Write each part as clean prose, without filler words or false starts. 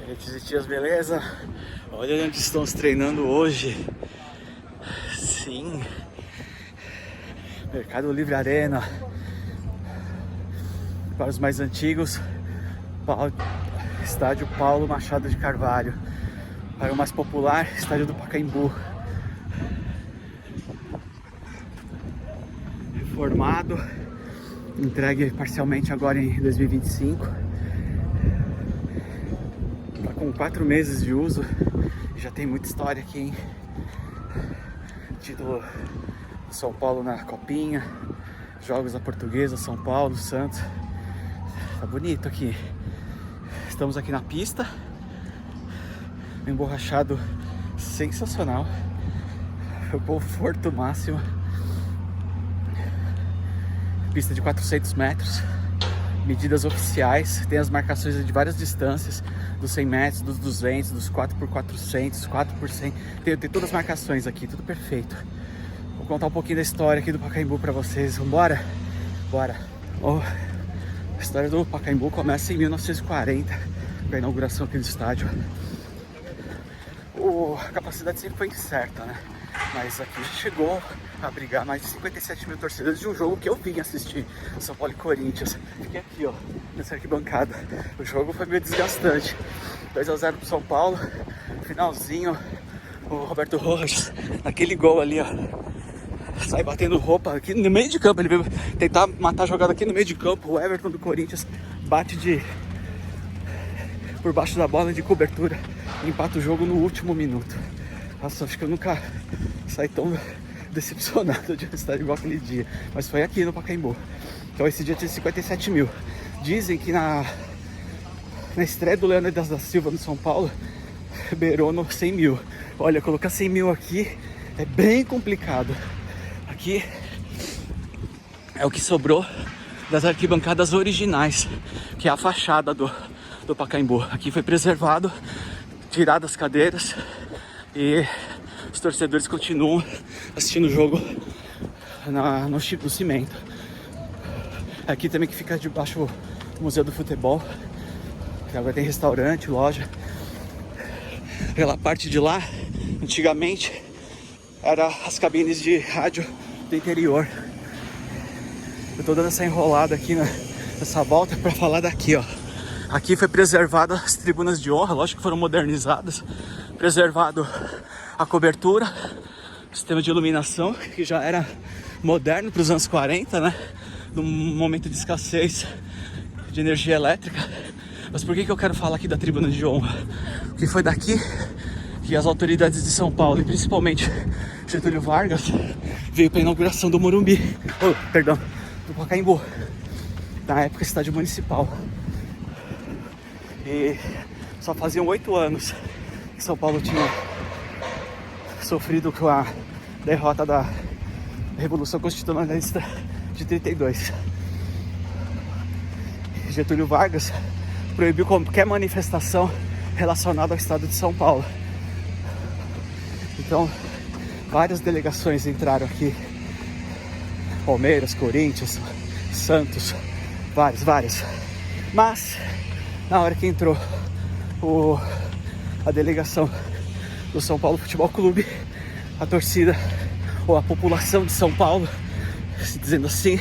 Gente e tias, beleza? Olha onde estamos treinando hoje. Sim, Mercado Livre Arena. Para os mais antigos, Estádio Paulo Machado de Carvalho. Para o mais popular, Estádio do Pacaembu. Reformado, entregue parcialmente agora em 2025. Está com 4 meses de uso e já tem muita história aqui, hein? Título do São Paulo na Copinha, jogos da Portuguesa, São Paulo, Santos. Tá bonito aqui. Estamos aqui na pista, emborrachado sensacional, o conforto máximo. Pista de 400 metros, medidas oficiais, tem as marcações de várias distâncias, dos 100 metros, dos 200, dos 4x400, 4x100, tem todas as marcações aqui, tudo perfeito. Vou contar um pouquinho da história aqui do Pacaembu pra vocês, vambora? Bora! A história do Pacaembu começa em 1940, com a inauguração aqui do estádio. A capacidade sempre foi incerta, né? Mas aqui chegou a abrigar mais de 57 mil torcedores de um jogo que eu vim assistir, São Paulo e Corinthians. Fiquei aqui, ó, nessa arquibancada. O jogo foi meio desgastante. 2x0 pro São Paulo, finalzinho, o Roberto Rojas, naquele gol ali, ó, sai batendo roupa aqui no meio de campo. Ele veio tentar matar a jogada aqui no meio de campo. O Everton do Corinthians bate por baixo da bola de cobertura e empata o jogo no último minuto. Nossa, acho que eu nunca saí tão decepcionado de um estádio igual aquele dia. Mas foi aqui no Pacaembu. Então esse dia tinha 57 mil. Dizem que na estreia do Leônidas da Silva no São Paulo, beirou no 100 mil. Olha, colocar 100 mil aqui é bem complicado. Aqui é o que sobrou das arquibancadas originais, que é a fachada do Pacaembu. Aqui foi preservado, tiradas as cadeiras, e os torcedores continuam assistindo o jogo no cimento. Aqui também que fica debaixo do Museu do Futebol, que agora tem restaurante, loja. Aquela parte de lá, antigamente, era as cabines de rádio do interior. Eu tô dando essa enrolada aqui nessa volta para falar daqui, ó. Aqui foi preservada as tribunas de honra, lógico que foram modernizadas, preservado a cobertura, o sistema de iluminação, que já era moderno para os anos 40, né? Num momento de escassez de energia elétrica. Mas por que eu quero falar aqui da tribuna de honra? Porque foi daqui que as autoridades de São Paulo, e principalmente Getúlio Vargas, veio para a inauguração do Morumbi, do Pacaembu, na época estádio municipal. E só faziam 8 anos que São Paulo tinha sofrido com a derrota da Revolução Constitucionalista de 32. Getúlio Vargas proibiu qualquer manifestação relacionada ao estado de São Paulo. Então, várias delegações entraram aqui. Palmeiras, Corinthians, Santos, várias. Mas, na hora que entrou a delegação do São Paulo Futebol Clube, a torcida, ou a população de São Paulo, se dizendo assim,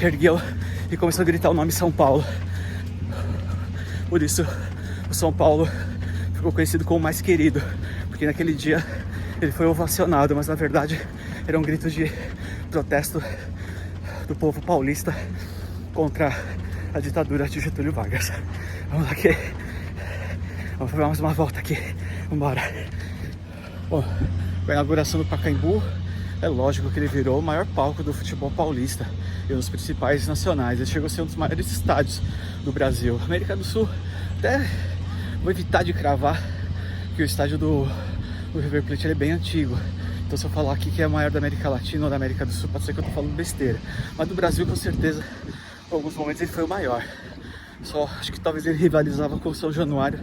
ergueu e começou a gritar o nome São Paulo. Por isso, o São Paulo ficou conhecido como o mais querido, porque naquele dia ele foi ovacionado, mas na verdade era um grito de protesto do povo paulista contra a ditadura de Getúlio Vargas. Vamos lá aqui. Vamos fazer mais uma volta aqui. Vambora. Bom, com a inauguração do Pacaembu, é lógico que ele virou o maior palco do futebol paulista e um dos principais nacionais. Ele chegou a ser um dos maiores estádios do Brasil. América do Sul, até vou evitar de cravar que o estádio do River Plate ele é bem antigo. Então se eu falar aqui que é o maior da América Latina ou da América do Sul, pode ser que eu tô falando besteira. Mas do Brasil, com certeza, em alguns momentos ele foi o maior. Só acho que talvez ele rivalizava com o São Januário,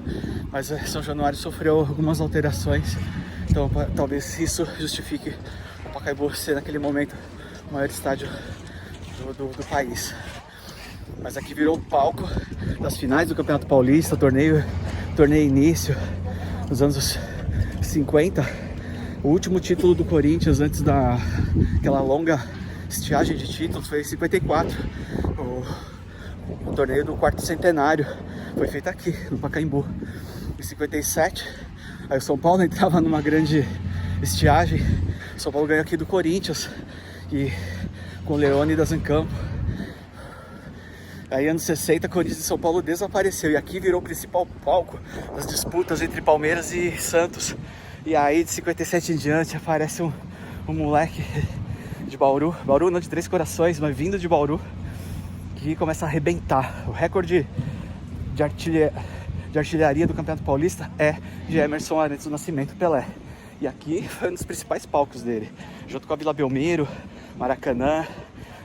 mas São Januário sofreu algumas alterações. Então talvez isso justifique o Pacaembu ser naquele momento o maior estádio do país. Mas aqui virou o palco das finais do Campeonato Paulista, torneio torneio início, nos anos 50, o último título do Corinthians antes daquela longa estiagem de títulos foi em 54. O torneio do quarto centenário foi feito aqui, no Pacaembu. Em 57, aí o São Paulo entrava numa grande estiagem. O São Paulo ganhou aqui do Corinthians, e com o Leônidas em campo. Aí anos 60, Corinthians e São Paulo desapareceu, e aqui virou o principal palco das disputas entre Palmeiras e Santos. E aí de 57 em diante aparece um moleque de Bauru não, de Três Corações, mas vindo de Bauru, que começa a arrebentar. O recorde de artilharia do Campeonato Paulista é de Emerson Arantes do Nascimento, Pelé. E aqui foi um dos principais palcos dele, junto com a Vila Belmiro, Maracanã.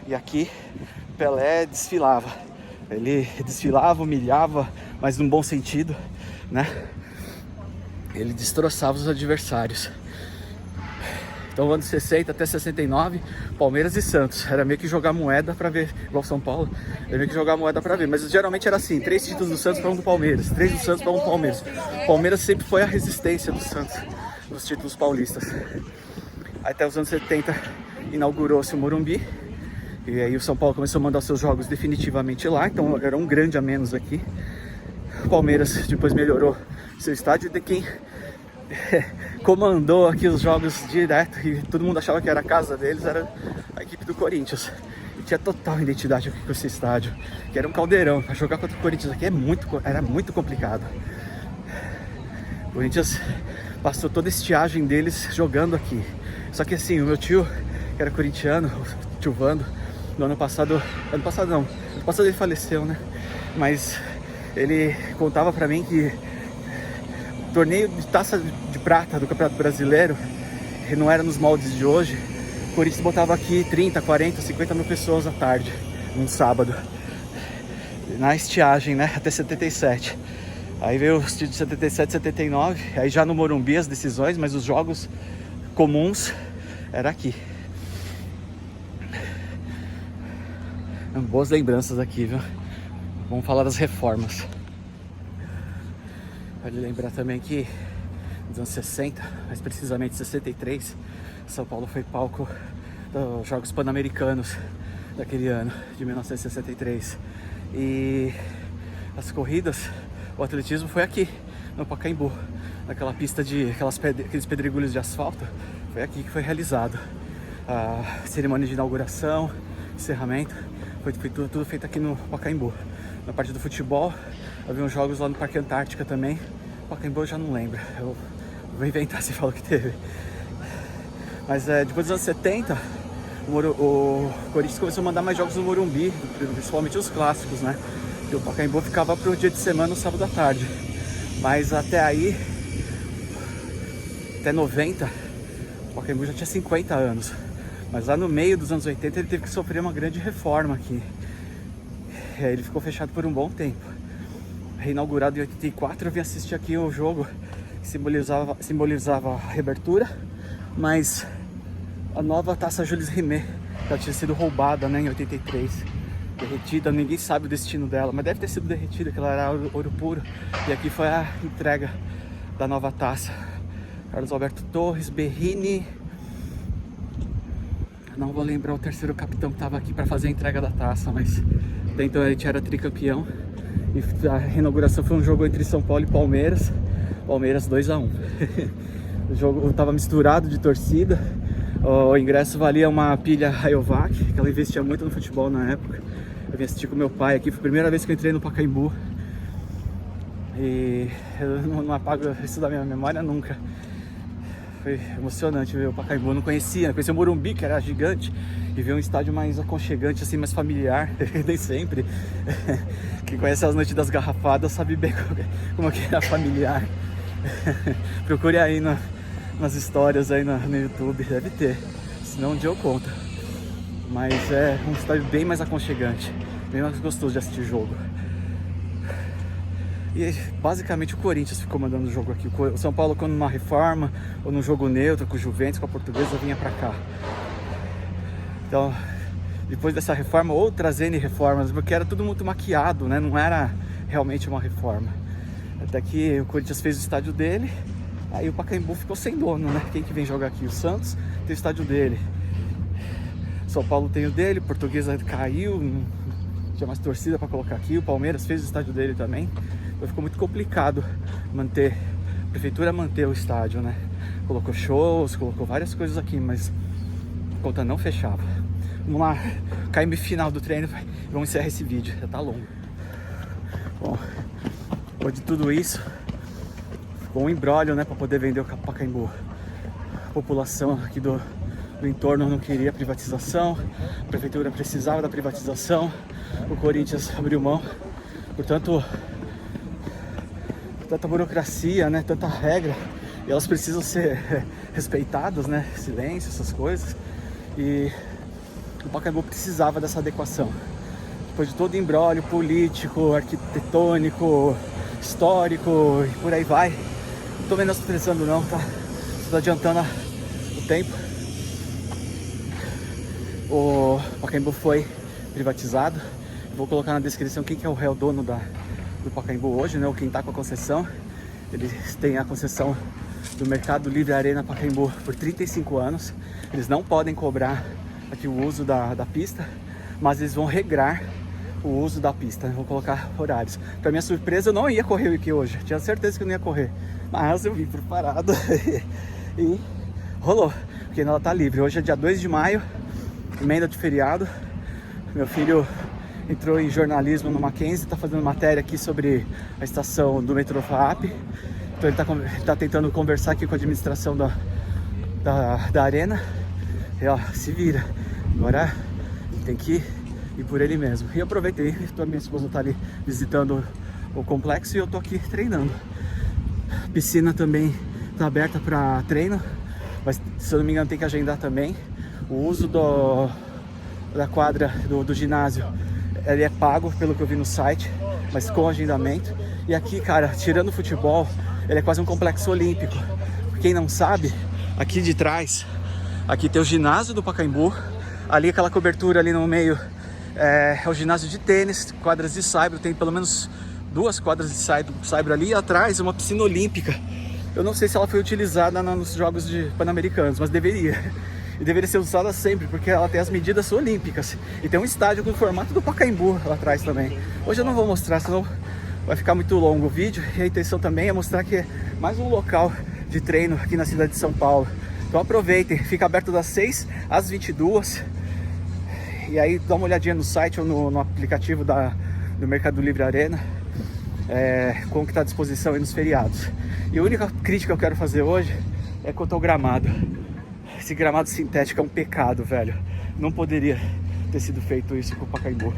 E aqui Pelé desfilava. Ele desfilava, humilhava, mas num bom sentido, né? Ele destroçava os adversários. Então, anos 60 até 69, Palmeiras e Santos. Era meio que jogar moeda pra ver, igual São Paulo. Era meio que jogar moeda pra ver. Mas geralmente era assim: 3 títulos do Santos para um do Palmeiras, 3 do Santos para um do Palmeiras. O Palmeiras sempre foi a resistência do Santos nos títulos paulistas. Até os anos 70 inaugurou-se o Morumbi. E aí o São Paulo começou a mandar seus jogos definitivamente lá. Então era um grande a menos aqui. O Palmeiras depois melhorou seu estádio, de quem comandou aqui os jogos direto e todo mundo achava que era a casa deles, era a equipe do Corinthians. E tinha total identidade aqui com esse estádio, que era um caldeirão. Para jogar contra o Corinthians aqui era muito complicado. O Corinthians passou toda a estiagem deles jogando aqui. Só que assim, o meu tio, que era corintiano, o tio Vando, no ano passado ele faleceu, né? Mas ele contava pra mim que o torneio de taça de prata do Campeonato Brasileiro, que não era nos moldes de hoje, o Corinthians botava aqui 30, 40, 50 mil pessoas à tarde, num sábado, na estiagem, né? Até 77. Aí veio os títulos de 77, 79, aí já no Morumbi as decisões, mas os jogos comuns era aqui. Boas lembranças aqui, viu? Vamos falar das reformas. Pode lembrar também que nos anos 60, mais precisamente 63, São Paulo foi palco dos Jogos Pan-Americanos daquele ano, de 1963. E as corridas, o atletismo foi aqui, no Pacaembu, naquela pista aqueles pedregulhos de asfalto. Foi aqui que foi realizado a cerimônia de inauguração, encerramento. Foi tudo feito aqui no Pacaembu. Na parte do futebol, havia uns jogos lá no Parque Antártica também. O Pacaembu eu já não lembro, eu vou inventar se fala que teve. Mas depois dos anos 70, o Corinthians começou a mandar mais jogos no Morumbi, principalmente os clássicos, né? E o Pacaembu ficava para o dia de semana, no sábado à tarde. Mas até aí, até 90, o Pacaembu já tinha 50 anos. Mas lá no meio dos anos 80 ele teve que sofrer uma grande reforma aqui. Ele ficou fechado por um bom tempo. Reinaugurado em 84, eu vim assistir aqui o jogo que simbolizava a reabertura, mas a nova taça Jules Rimet, que ela tinha sido roubada, né, em 83, derretida, ninguém sabe o destino dela, mas deve ter sido derretida, que ela era ouro puro. E aqui foi a entrega da nova taça. Carlos Alberto Torres, Berrini, não vou lembrar o terceiro capitão que estava aqui para fazer a entrega da taça, mas até então a gente era tricampeão. E a reinauguração foi um jogo entre São Paulo e Palmeiras. Palmeiras 2-1. O jogo estava misturado de torcida. O ingresso valia uma pilha Rayovac, que ela investia muito no futebol na época. Eu vim assistir com meu pai aqui, foi a primeira vez que eu entrei no Pacaembu. E eu não apago isso da minha memória nunca. Foi emocionante ver o Pacaembu. Eu não conhecia o Morumbi, que era gigante, e ver um estádio mais aconchegante, assim, mais familiar. Nem sempre. Quem conhece as noites das garrafadas sabe bem como que era familiar. Procure aí nas histórias aí no YouTube, deve ter, senão um dia eu conto. Mas é um estádio bem mais aconchegante, bem mais gostoso de assistir jogo. E basicamente o Corinthians ficou mandando o jogo aqui. O São Paulo, quando numa reforma ou num jogo neutro com o Juventus, com a Portuguesa, vinha pra cá. Então, depois dessa reforma, outras N reformas, porque era tudo muito maquiado, né? Não era realmente uma reforma. Até que o Corinthians fez o estádio dele, aí o Pacaembu ficou sem dono, né? Quem que vem jogar aqui? O Santos tem o estádio dele, São Paulo tem o dele, Portuguesa caiu, não tinha mais torcida para colocar aqui, o Palmeiras fez o estádio dele também, então ficou muito complicado manter, a prefeitura manter o estádio, né? Colocou shows, colocou várias coisas aqui, mas a conta não fechava. Vamos lá, KM final do treino, vamos encerrar esse vídeo, já tá longo. Bom, depois de tudo isso, ficou um embrólio, né, para poder vender o Pacaembu. A população aqui do entorno não queria privatização, a prefeitura precisava da privatização, o Corinthians abriu mão, portanto, tanta burocracia, né, tanta regra, e elas precisam ser respeitadas, né, silêncio, essas coisas, e o Pacaembu precisava dessa adequação. Depois de todo o imbróglio político, arquitetônico, histórico e por aí vai, não tô menos estressando não, tá? Estou adiantando o tempo. O Pacaembu foi privatizado. Vou colocar na descrição quem que é o real dono do Pacaembu hoje, né? Ou quem tá com a concessão. Eles têm a concessão do Mercado Livre Arena Pacaembu por 35 anos. Eles não podem cobrar aqui o uso da pista, mas eles vão regrar o uso da pista, vou colocar horários. Para minha surpresa, eu não ia correr aqui hoje, tinha certeza que eu não ia correr, mas eu vim preparado e rolou, porque ela tá livre. Hoje é dia 2 de maio, emenda de feriado. Meu filho entrou em jornalismo no Mackenzie, tá fazendo matéria aqui sobre a estação do metrô FAAP, então ele tá tentando conversar aqui com a administração da arena. E ó, se vira, agora tem que ir por ele mesmo. E eu aproveitei, minha esposa tá ali visitando o complexo e eu tô aqui treinando. A piscina também tá aberta para treino, mas se eu não me engano tem que agendar também. O uso da quadra do ginásio, ele é pago pelo que eu vi no site, mas com agendamento. E aqui, cara, tirando o futebol, ele é quase um complexo olímpico. Quem não sabe, aqui de trás, aqui tem o ginásio do Pacaembu, ali aquela cobertura ali no meio é o ginásio de tênis, quadras de saibro, tem pelo menos 2 quadras de saibro ali, e atrás uma piscina olímpica. Eu não sei se ela foi utilizada nos Jogos Pan-Americanos, mas deveria. E deveria ser usada sempre, porque ela tem as medidas olímpicas. E tem um estádio com o formato do Pacaembu lá atrás também. Hoje eu não vou mostrar, senão vai ficar muito longo o vídeo. E a intenção também é mostrar que é mais um local de treino aqui na cidade de São Paulo. Então aproveitem, fica aberto das 6 às 22. E aí dá uma olhadinha no site ou no aplicativo do Mercado Livre Arena, como que está à disposição aí nos feriados. E a única crítica que eu quero fazer hoje é quanto ao gramado. Esse gramado sintético é um pecado, velho. Não poderia ter sido feito isso com o Pacaembu.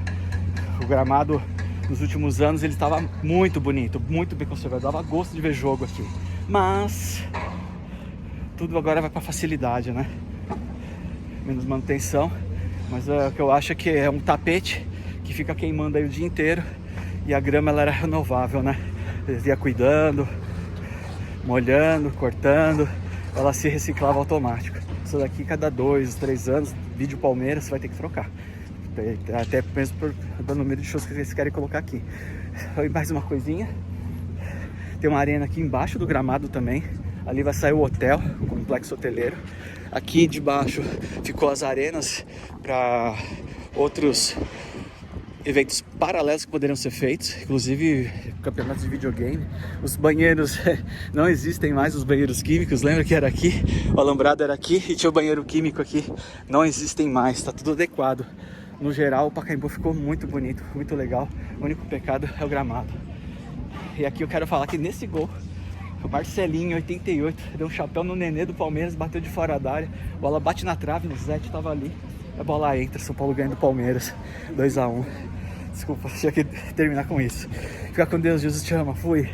O gramado, nos últimos anos, ele estava muito bonito, muito bem conservado. Dava gosto de ver jogo aqui. Mas tudo agora vai para facilidade, né? Menos manutenção. Mas o que eu acho é que é um tapete que fica queimando aí o dia inteiro. E a grama, ela era renovável, né? Eles iam cuidando, molhando, cortando. Ela se reciclava automático. Isso daqui, cada 2, 3 anos, vídeo Palmeiras, você vai ter que trocar. Até mesmo pelo número de shows que eles querem colocar aqui. E mais uma coisinha. Tem uma arena aqui embaixo do gramado também. Ali vai sair o hotel, o complexo hoteleiro. Aqui debaixo ficou as arenas para outros eventos paralelos que poderiam ser feitos, inclusive campeonatos de videogame. Os banheiros não existem mais, os banheiros químicos. Lembra que era aqui? O alambrado era aqui e tinha o banheiro químico aqui. Não existem mais, tá tudo adequado. No geral, o Pacaembu ficou muito bonito, muito legal. O único pecado é o gramado. E aqui eu quero falar que nesse gol, o Marcelinho, 88, deu um chapéu no Nenê do Palmeiras, bateu de fora da área. A bola bate na trave, o Zete tava ali. A bola entra, São Paulo ganha do Palmeiras, 2 a 1. Desculpa, tinha que terminar com isso. Fica com Deus, Jesus te ama, fui.